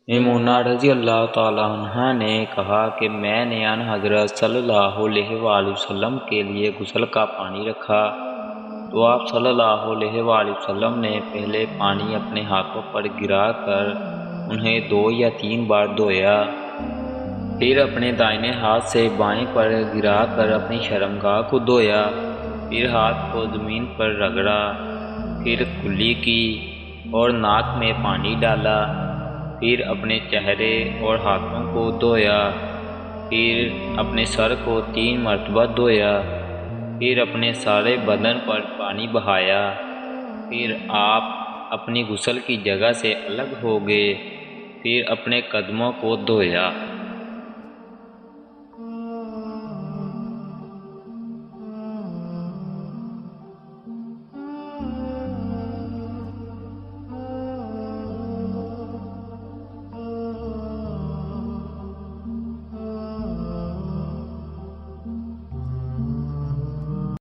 میمونہ رضی اللہ تعالیٰ عنہ نے کہا کہ میں نے ان حضرت صلی اللہ علیہ وآلہ وسلم کے لیے غسل کا پانی رکھا تو آپ صلی اللہ علیہ وآلہ وسلم نے پہلے پانی اپنے ہاتھوں پر گرا کر انہیں 2 یا 3 بار دھویا، پھر اپنے دائیں ہاتھ سے بائیں پر گرا کر اپنی شرمگاہ کو دھویا، پھر ہاتھ کو زمین پر رگڑا، پھر کلی کی اور ناک میں پانی ڈالا، پھر اپنے چہرے اور ہاتھوں کو دھویا، پھر اپنے سر کو 3 مرتبہ دھویا، پھر اپنے سارے بدن پر پانی بہایا، پھر آپ اپنی غسل کی جگہ سے الگ ہو گئے، پھر اپنے قدموں کو دھویا۔